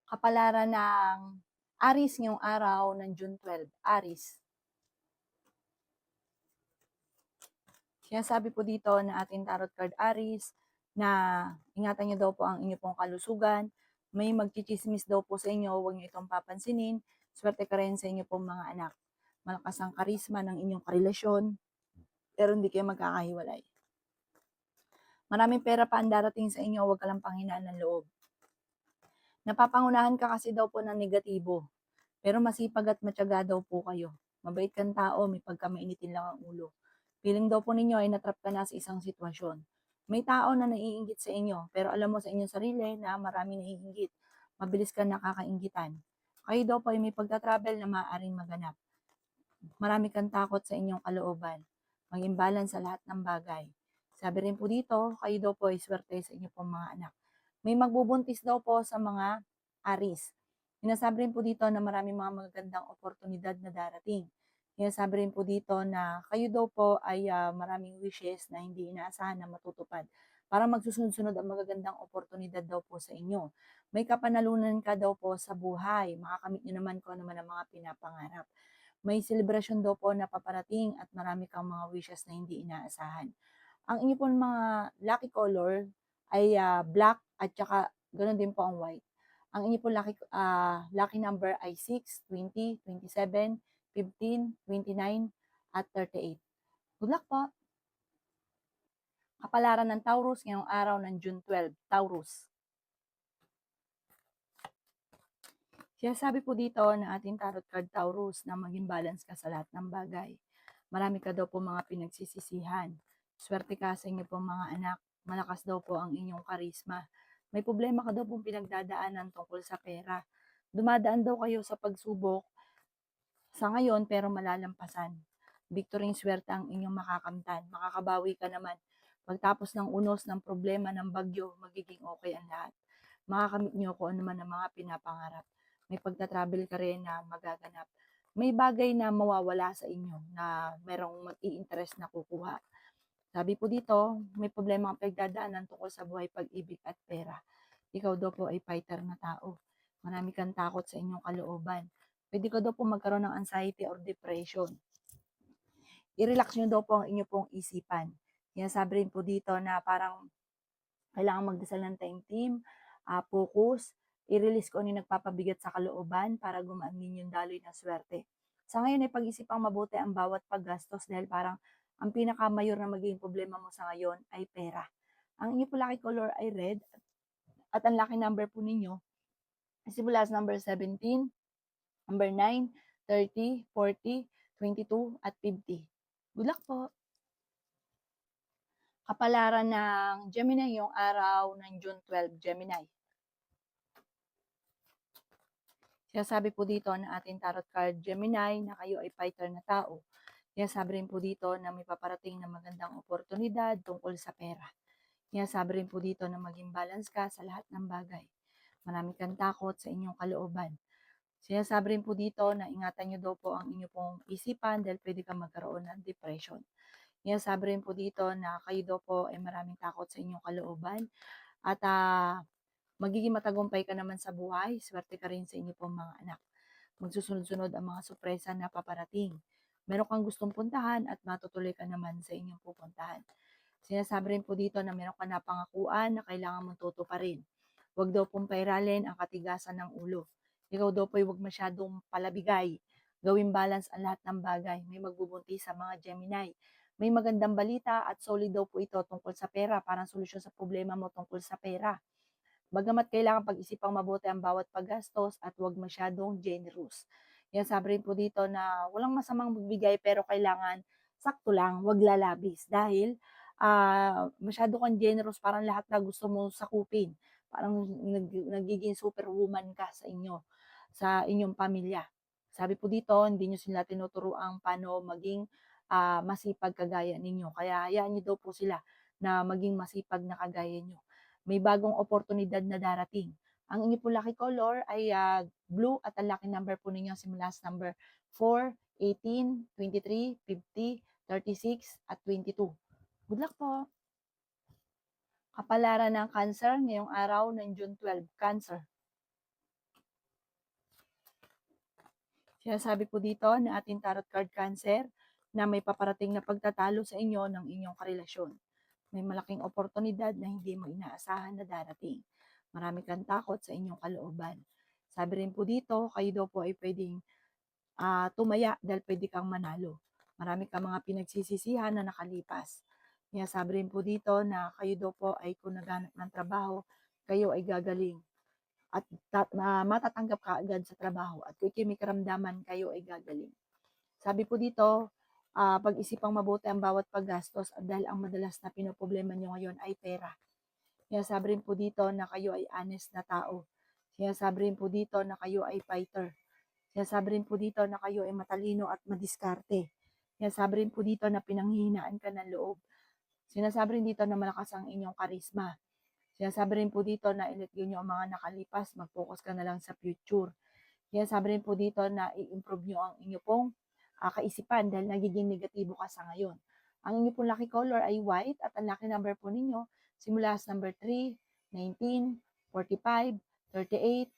Kapalaran ng Aris ngayong araw ng June 12, Aris. Sinasabi po dito na ating tarot card Aris na ingatan niyo daw po ang inyo pong kalusugan. May magchichismis daw po sa inyo, huwag niyo itong papansinin. Swerte ka rin sa inyo pong mga anak. Malakas ang karisma ng inyong karelasyon, pero hindi kayo magkakahiwalay. Maraming pera pa ang darating sa inyo, huwag ka lang panghinaan ng loob. Napapangunahan ka kasi daw po ng negatibo, pero masipag at matyaga daw po kayo. Mabait kang tao, may pagkamainitin lang ang ulo. Feeling daw po ninyo ay natrap ka na sa isang sitwasyon. May tao na naiinggit sa inyo, pero alam mo sa inyong sarili na maraming naiinggit. Mabilis ka nakakainggitan. Kayo daw po ay may pagta-travel na maaaring maganap. Marami kang takot sa inyong kalooban. Maging balance sa lahat ng bagay. Sabi rin po dito, kayo daw po ay swerte sa inyo pong mga anak. May magbubuntis daw po sa mga Aris. Sinasabi rin po dito na maraming mga magagandang oportunidad na darating. Sinasabi rin po dito na kayo daw po ay maraming wishes na hindi inaasahan na matutupad. Para magsusunod-sunod ang magagandang oportunidad daw po sa inyo. May kapanalunan ka daw po sa buhay. Makakamit nyo naman kung ano man ang mga pinapangarap. May selebrasyon daw po na paparating at marami kang mga wishes na hindi inaasahan. Ang inyo pong mga lucky color ay black at saka ganoon din po ang white. Ang inyo pong lucky number ay 6, 20, 27, 15, 29, at 38. Good luck po! Kapalaran ng Taurus ngayong araw ng June 12, Taurus. Sinasabi po dito na ating tarot card Taurus na maging balance ka sa lahat ng bagay. Marami ka daw po mga pinagsisisihan. Swerte ka sa inyo po mga anak. Malakas daw po ang inyong karisma. May problema ka daw pong pinagdadaanan tungkol sa pera. Dumadaan daw kayo sa pagsubok sa ngayon pero malalampasan. Victory swerte ang inyong makakamtan. Makakabawi ka naman. Pagtapos ng unos ng problema ng bagyo, magiging okay ang lahat. Makakamit nyo kung ano man ang mga pinapangarap. May pagta-travel ka rin na magaganap. May bagay na mawawala sa inyo na merong mag-i-interest na kukuha. Sabi po dito, may problema ang pagdadaanan tungkol sa buhay, pag-ibig at pera. Ikaw daw po ay fighter na tao. Marami kang takot sa inyong kalooban. Pwede ka daw po magkaroon ng anxiety or depression. I-relax nyo daw po ang inyo pong isipan. Sinasabi rin po dito na parang kailangan magdasal ng taimtim, focus, i-release ko ano yung nagpapabigat sa kalooban para gumaan din yung daloy ng swerte. Sa ngayon ay pag-isipang mabuti ang bawat paggastos dahil parang ang pinakamayor na magiging problema mo sa ngayon ay pera. Ang inyo po lucky color ay red at ang lucky number po ninyo simula sa number 17, number 9, 30, 40, 22, at 50. Good luck po! Kapalaran ng Gemini yung araw ng June 12, Gemini. Sinasabi po dito na ating tarot card Gemini na kayo ay fighter na tao. Sinasabi rin po dito na may paparating na magandang oportunidad tungkol sa pera. Sinasabi rin po dito na maging balance ka sa lahat ng bagay. Marami kang takot sa inyong kalooban. Sinasabi rin po dito na ingatan nyo daw po ang inyong pong isipan dahil pwede kang magkaroon ng depression. Sinasabi rin po dito na kayo daw po ay maraming takot sa inyong kalooban at magiging matagumpay ka naman sa buhay. Swerte ka rin sa inyo pong mga anak. Magsusunod-sunod ang mga sorpresa na paparating. Meron kang gustong puntahan at matutuloy ka naman sa inyong pupuntahan. Sinasabi rin po dito na meron ka na pangakuan na kailangan mong tutuparin. Huwag daw pong pairalin ang katigasan ng ulo. Ikaw daw po ay huwag masyadong palabigay. Gawing balance ang lahat ng bagay. May magbubuntis sa mga Gemini. May magandang balita at solid daw po ito tungkol sa pera. Parang solusyon sa problema mo tungkol sa pera. Bagamat kailangan pag-isipang mabuti ang bawat paggastos at huwag masyadong generous. Yan sabi rin po dito na walang masamang magbigay pero kailangan sakto lang, huwag lalabis. Dahil masyado kang generous, parang lahat na gusto mo sakupin. Parang nagiging superwoman ka sa inyong pamilya. Sabi po dito, hindi nyo sila tinuturuan paano maging masipag kagaya ninyo. Kaya hayaan nyo daw po sila na maging masipag na kagaya nyo. May bagong oportunidad na darating. Ang inyo po lucky color ay blue at ang lucky number po ninyo simula sa number 4, 18, 23, 50, 36, at 22. Good luck po! Kapalaran ng Cancer ngayong araw ng June 12, Cancer. Sinasabi po dito na ating tarot card Cancer na may paparating na pagtatalo sa inyo ng inyong karelasyon. May malaking oportunidad na hindi mo inaasahan na darating. Marami kang takot sa inyong kalooban. Sabi rin po dito, kayo daw po ay pwedeng tumaya dahil pwede kang manalo. Marami kang mga pinagsisisihan na nakalipas. Kaya sabi rin po dito na kayo daw po ay kung naghanap ng trabaho, kayo ay gagaling at matatanggap ka agad sa trabaho at kung may karamdaman kayo ay gagaling. Sabi po dito, pag-isipang mabuti ang bawat paggastos at dahil ang madalas na pinoproblema nyo ngayon ay pera. Kaya sabi rin po dito na kayo ay honest na tao. Kaya sabi rin po dito na kayo ay fighter. Kaya sabi rin po dito na kayo ay matalino at madiskarte. Kaya sabi rin po dito na pinanghihinaan ka ng loob. Sinasabi rin dito na malakas ang inyong karisma. Sinasabi rin po dito na i-let go nyo ang mga nakalipas, mag-focus ka na lang sa future. Kaya sabi rin po dito na i-improve nyo ang inyo pong kaisipan dahil nagiging negatibo ka sa ngayon. Ang inyo pong lucky color ay white at ang lucky number po ninyo simula sa number 3, 19, 45, 38,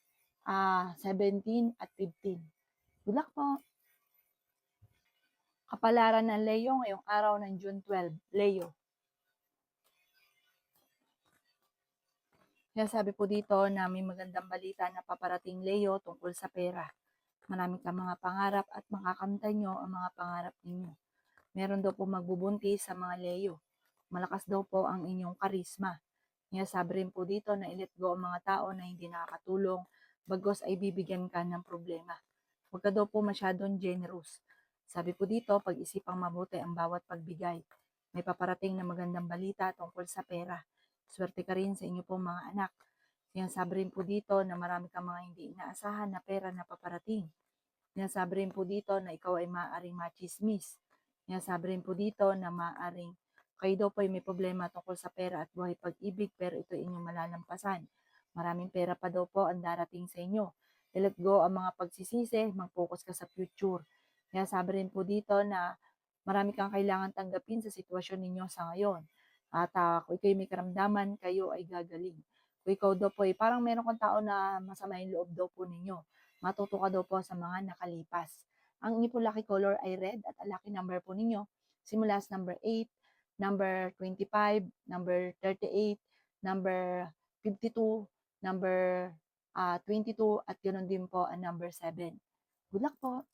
17 at 15. Good luck po! Kapalaran ng Leo ngayong araw ng June 12. Leo. Kaya sabi po dito na may magandang balita na paparating Leo tungkol sa pera. Marami kang mga pangarap at makakamtan nyo ang mga pangarap ninyo. Meron daw po magbubuntis sa mga Leo. Malakas daw po ang inyong karisma. Kaya sabi rin po dito na i-let go ang mga tao na hindi nakakatulong, bagos ay bibigyan ka ng problema. Huwag ka daw po masyadong generous. Sabi po dito, pag-isipang mabuti ang bawat pagbigay. May paparating na magandang balita tungkol sa pera. Swerte ka rin sa inyo pong mga anak. Sinasabi rin po dito na marami kang mga hindi inaasahan na pera na paparating. Sinasabi rin po dito na ikaw ay maaaring machismis. Sinasabi rin po dito na maaaring kayo daw po ay may problema tungkol sa pera at buhay pag-ibig pero ito inyong malalampasan. Maraming pera pa daw po ang darating sa inyo. I-let go ang mga pagsisisi, mag-focus ka sa future. Kaya sabi rin po dito na marami kang kailangan tanggapin sa sitwasyon ninyo sa ngayon. At kung ikaw may karamdaman, kayo ay gagaling. Kung ikaw daw po ay parang meron kang tao na masama yung loob daw po ninyo. Matuto ka daw po sa mga nakalipas. Ang inyo po lucky color ay red at ang lucky number po ninyo simula sa number 8, number 25, number 38, number 52, number 22 at ganoon din po ang number 7. Good luck po!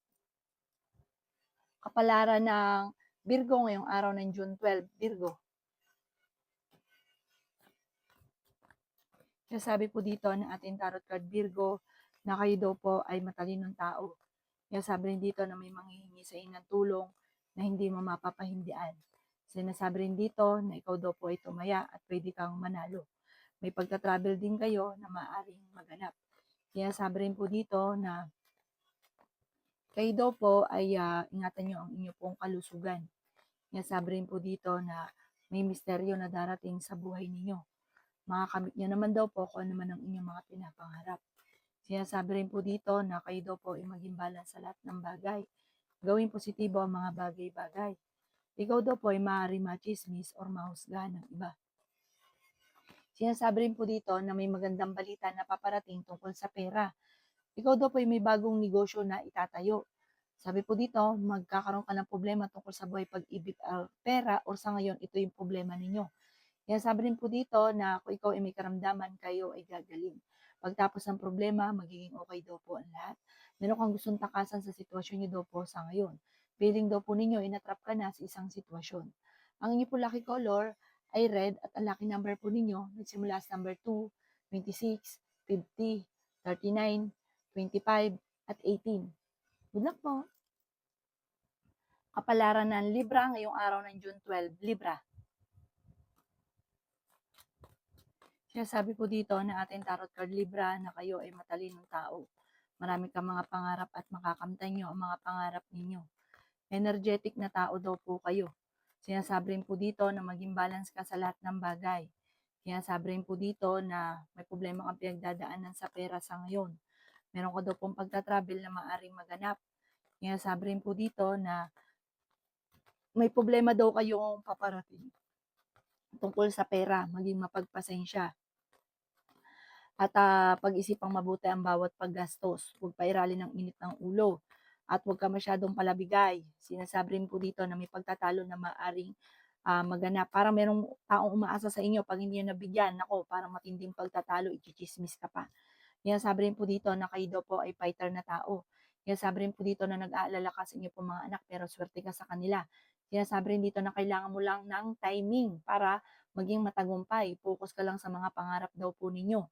Kapalaran ng Virgo ngayong araw ng June 12, Virgo. Kaya sabi po dito ng ating tarot card Virgo na kayo daw po ay matalinong tao. Kaya sabi rin dito na may manghihingi sa inyo ng tulong na hindi mo mapapahindian. Sinasabi rin dito na ikaw daw po ay tumaya at pwede kang manalo. May pagta-travel din kayo na maaaring maganap. Kaya sabi rin po dito na kayo daw po ay ingatan nyo ang inyo pong kalusugan. Kaya sabi rin po dito na may misteryo na darating sa buhay ninyo. Makakamit nyo naman daw po kung ano man ang inyong mga pinapangarap. Sinasabi rin po dito na kayo daw po ay maging balance sa lahat ng bagay. Gawing positibo ang mga bagay-bagay. Ikaw daw po ay maaari machismis or mahusgahan ng iba. Sinasabi rin po dito na may magandang balita na paparating tungkol sa pera. Ikaw daw po ay may bagong negosyo na itatayo. Sabi po dito, magkakaroon ka ng problema tungkol sa buhay pag-ibig at pera or sa ngayon ito yung problema ninyo. Kaya sabi rin po dito na kung ikaw ay may karamdaman, kayo ay gagaling. Pagtapos ng problema, magiging okay daw po ang lahat. Meron kang gustong takasan sa sitwasyon niyo daw po sa ngayon. Feeling daw po ninyo, inatrap ka na sa isang sitwasyon. Ang inyo po lucky color ay red at ang lucky number po ninyo nagsimula sa number 2, 26, 50, 39, 25, at 18. Good luck po! Kapalaran ng Libra ngayong araw ng June 12, Libra. Kaya sabi po dito na ating tarot card Libra na kayo ay matalinong tao. Marami kang mga pangarap at makakamtan nyo ang mga pangarap ninyo. Energetic na tao daw po kayo. Sinasabi rin po dito na maging balance ka sa lahat ng bagay. Kaya sabi rin po dito na may problema kang pinagdadaanan sa pera sa ngayon. Meron ka daw pong pagta-travel na maaring maganap. Kaya sabi rin po dito na may problema daw kayong paparating tungkol sa pera, maging mapagpasensya. At pag-isipang mabuti ang bawat paggastos. Huwag pairalin ng init ng ulo. at huwag ka masyadong palabigay. Sinasabi rin po dito na may pagtatalo na maaring maganap. Parang merong taong umaasa sa inyo 'pag hindi niyo nabigyan, naku parang matinding pagtatalo, itsitsismis ka pa. Sinasabi rin po dito na kayo daw po ay fighter na tao. Sinasabi rin po dito na nag-aalala ka sa inyo pong mga anak pero swerte ka sa kanila. Sinasabi rin dito na kailangan mo lang ng timing para maging matagumpay. Focus ka lang sa mga pangarap daw po ninyo.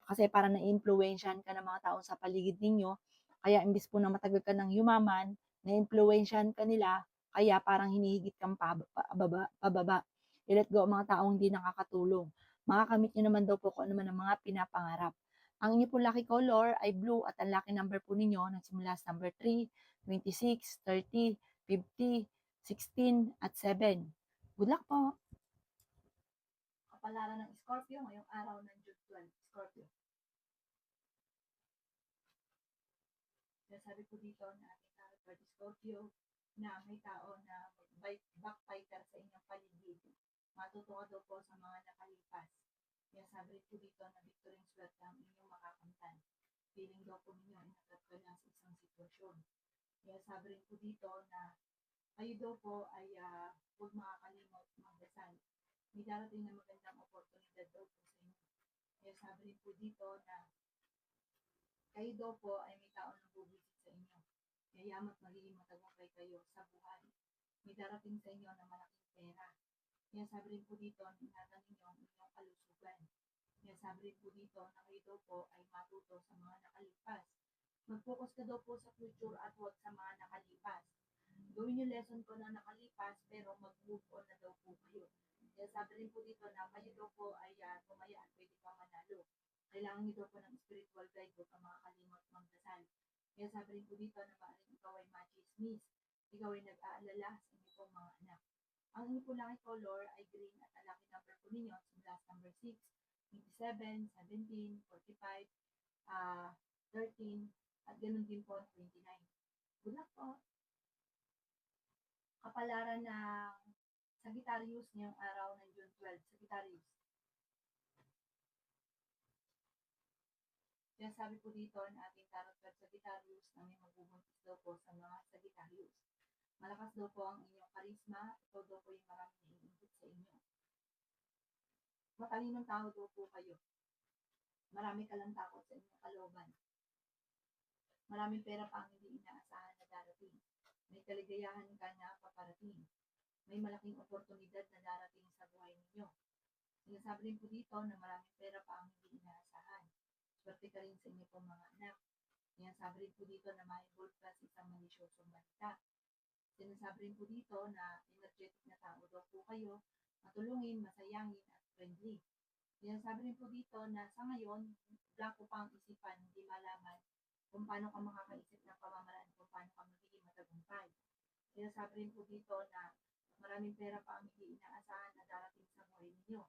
Kasi parang naiimpluwensyahan ka ng mga tao sa paligid ninyo, kaya imbis po na matagal ka ng yumaman, naiimpluwensyahan ka nila, kaya parang hinihigit kang pababa. I-let go ang mga taong hindi nakakatulong. Makakamit niyo naman daw po kung ano man ang mga pinapangarap. Ang inyo pong lucky color ay blue at ang lucky number po ninyo nagsimula sa number 3, 26, 30, 50, 16, at 7. Good luck po! Kapalaran ng Scorpio ngayong araw ng June 12. Scorpio. Sabi po dito na ating tarot card Scorpio na may tao na backfighter sa inyong paligid. Matuto ka daw po sa mga nakalipas. Sabi rin po dito na victory swerte ang inyong makakamtan. Feeling daw po ninyo ay nagat ka lang sa isang sitwasyon. Sabi rin po dito na kayo daw po ay huwag makakalimot magdasal. May darating na magandang oportunidad daw po sa inyo. Sabi rin po dito na kayo daw po ay may tao na bubusit sa inyo. Yayama't magiging matagumpay kayo sa buhay. May darating sa inyo na malaking pera. Sabi rin po dito, ingatan ninyo ang inyong kalusugan. Sabi rin po dito na kayo daw po ay matuto sa mga nakalipas. Mag-focus ka daw po sa future at huwag sa mga nakalipas. Gawin yung lesson ko na nakalipas pero mag-move on na daw po kayo. Sabi rin po dito na kayo daw po ay tumaya at pwede kang manalo. Kailangan niyo daw po ng spiritual guide, huwag kang makakalimot magdasal. Sabi rin po dito na maaaring ikaw ay machismis. Ikaw ay nag-aalala sa inyo pong mga anak. Ang inyo po lucky color ay green at ang lucky number po ninyo simula sa number 6, 27, 17, 45, 13, at ganun din po 29. Good luck po! Kapalaran ng Sagittarius ngayong araw ng June 12. Sagittarius. Sabi po dito na ating tarot card Sagittarius na may magbubuntis daw po sa mga Sagittarius. Malakas daw po ang inyong karisma, ito daw po yung maraming naiinggit sa inyo. Matalinong tao daw po kayo. Marami ka lang takot sa inyong kalooban. Maraming pera pa ang hindi inaasahan na darating. May kaligayahan ka na paparating. May malaking oportunidad na darating sa buhay ninyo. Sinasabi rin po dito na maraming pera pa ang hindi inaasahan. Swerte ka rin sa inyo pong mga anak. Sinasabi rin po dito na ma-involve ka sa isang malisyosong balita. Sinasabi rin po dito na energetic na tao daw po kayo, matulungin, masayangin, at friendly. Sinasabi rin po dito na sa ngayon, blanco pa ang isipan, hindi malaman kung paano ka makakaisip ng pamamaraan, kung paano ka magiging matagumpay. Sinasabi rin po dito na maraming pera pa ang hindi inaasahan na darating sa buhay ninyo.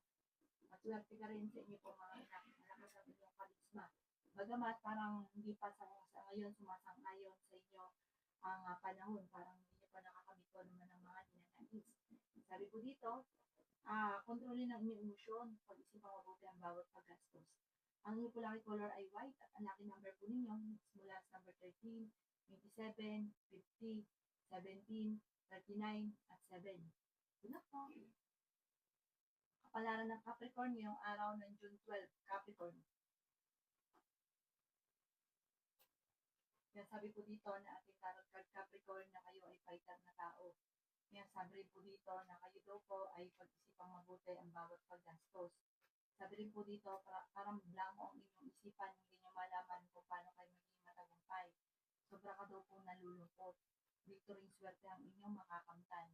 Maswerte ka rin sa inyo po mga anak, malakas ang inyong karisma. Bagamat parang hindi pa sa ngayon sumasang-ayon sa inyo ang panahon, parang hindi pa nakakamit ko naman ng mga ninanais. Sabi po dito, kontrolin ang inyong emosyon, pag-isipang mabuti ang bawat paggastos. Ang inyong lucky color ay white at ang lucky number po ninyo mula sa number 13, 27, 50, 17, 39, at 7. Good luck po! Kapalaran ng Capricorn ngayong araw ng June 12. Capricorn. Sabi po dito na ating tarot card Capricorn na kayo ay fighter na tao. Sabi rin po dito na kayo daw po ay pag-isipang mabuti ang bawat paggastos. Sabi rin po dito, parang blanco ang inyong isipan, hindi nyo malaman kung paano kayo magiging matagumpay. Sobra ka daw po nalulungkot. Victory swerte ang inyong makakamtan.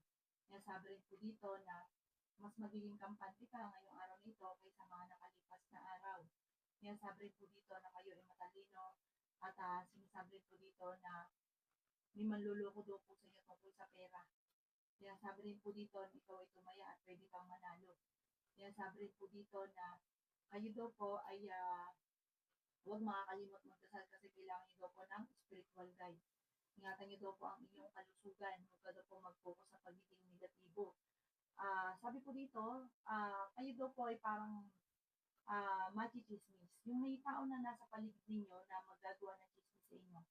Sabi rin po dito na mas magiging kampante ka ngayong araw nito kaysa mga nakalipas na araw. Sabi rin po dito na kayo ay matalino at sinasabi rin po dito na may manluloko daw po sa inyo tungkol sa pera. Sabi rin po dito na ikaw ay tumaya at pwede kang manalo. Sabi rin po dito na kayo daw po ay huwag makakalimot magdasal kasi kailangan niyo daw po ng spiritual guide. Ingatan niyo daw po ang inyong kalusugan. Huwag ka daw po mag-focus sa pagiging negatibo. Sabi po dito, kayo daw po ay parang machismis. Yung may tao na nasa paligid ninyo na magagawa ng chismis sa inyo,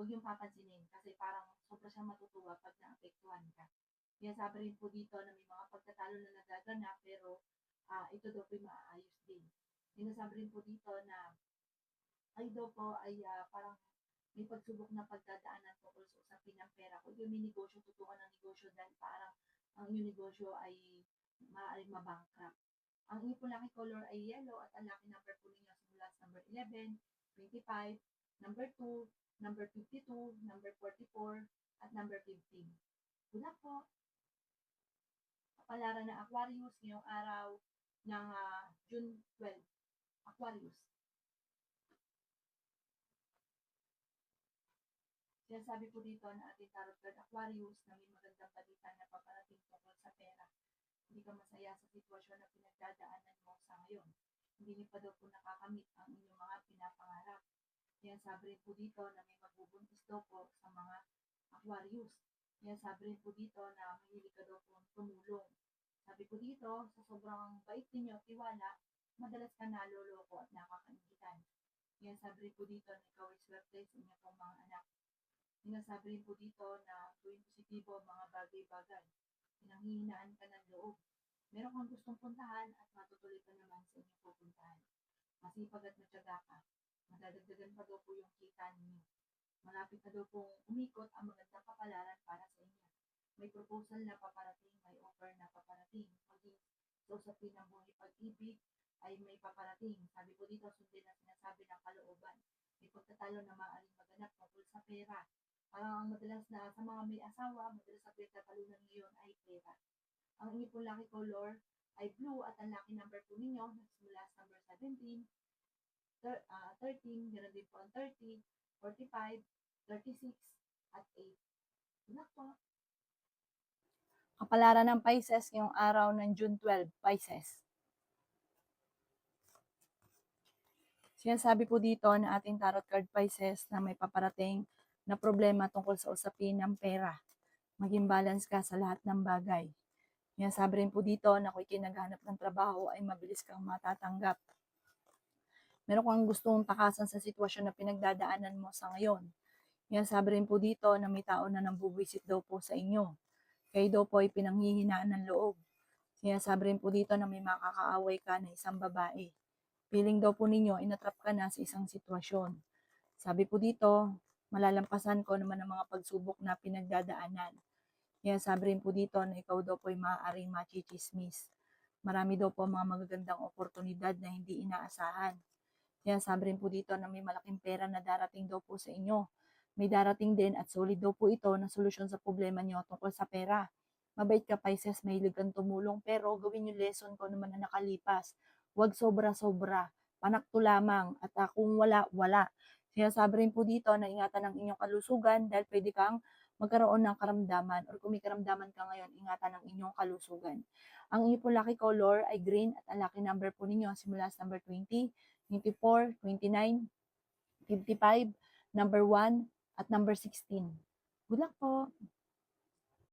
huwag yung papansinin kasi parang sobra siyang matutuwa pag naapektuhan ka. Kaya sabi rin po dito na may mga pagtatalo na nagaganap pero ito daw po maaayos din. Sinasabi rin po dito na ay daw po ay parang may pagsubok na pagdadaanan tungkol sa usapin ng pera. Kung yung may negosyo, tutukan ng negosyo dahil parang ang inyong negosyo ay maaaring mabankrupt. Ang inyong po lucky color ay yellow at ang lucky number po ninyo simula sa number 11, 25, number 2, number 52, number 44, at number 15. Good luck po! Kapalaran ng Aquarius ngayong araw ng June 12. Aquarius. Sinasabi po dito na ating tarot card Aquarius na may magandang balita na paparating tungkol sa pera. Hindi ka masaya sa sitwasyon na pinagdadaanan mo sa ngayon. Hindi niyo pa daw po nakakamit ang inyong mga pinapangarap. Yan sabi rin po dito na may magbubuntis daw po sa mga Aquarius. Yan sabi rin po dito na mahilig ka daw po tumulong. Sabi po dito, sa sobrang bait ninyo at tiwala, madalas ka naloloko at nakakaingitan. Yan sabi rin po dito na ikaw ay swerte sa inyong pong mga anak. Sinasabi rin po dito na tuwing positibo ang mga bagay-bagay. Pinanghihinaan ka ng loob. Meron kang gustong puntahan at matutuloy ka naman sa inyong pupuntahan. Masipag at matyaga ka. Madadagdagan pa daw po yung kita ninyo. Malapit na daw pong umikot ang magandang kapalaran para sa inyo. May proposal na paparating, may offer na paparating. Maging sa usapin ng buhay pag-ibig ay may paparating. Sabi po dito, sundin ang sinasabi ng kalooban. May pagtatalo na maaaring maganap tungkol sa pera. Parang madalas na sa mga may asawa, madalas na pinagtatalunan ngayon ay pera. Ang inyong pong lucky color ay blue at ang lucky number po ninyo nagsimula sa number 17, 13, meron din po ang 30, 45, 36, at 8. Good po. Kapalaran ng Pisces yung araw ng June 12, Pisces. Sinasabi po dito na ating tarot card Pisces na may paparating na problema tungkol sa usapin ng pera. Maging balance ka sa lahat ng bagay. Sinasabi rin po dito na kung kinaghanap ng trabaho ay mabilis kang matatanggap. Meron kang gustong takasan sa sitwasyon na pinagdadaanan mo sa ngayon. Sinasabi rin po dito na may tao na nambubuisit daw po sa inyo. Kayo daw po ay pinanghihinaan ng loob. Sinasabi rin po dito na may makakaaway ka na isang babae. Feeling daw po ninyo, inatrap ka na sa isang sitwasyon. Sabi po dito, malalampasan ko naman ang mga pagsubok na pinagdadaanan. Sabi rin po dito na ikaw daw po ay maaaring machichismis. Marami daw po mga magagandang oportunidad na hindi inaasahan. Sabi rin po dito na may malaking pera na darating daw po sa inyo. May darating din at solid daw po ito na solusyon sa problema nyo tungkol sa pera. Mabait ka Pisces, mahilig kang tumulong pero gawin yung lesson ko naman na nakalipas. Huwag sobra-sobra, panakto lamang at kung wala, wala. Sinasabi rin po dito na ingatan ang inyong kalusugan dahil pwede kang magkaroon ng karamdaman or kung may karamdaman ka ngayon, ingatan ang inyong kalusugan. Ang inyong po lucky color ay green at ang lucky number po ninyo simula sa number 20, 24, 29, 55, number 1, at number 16. Good luck po!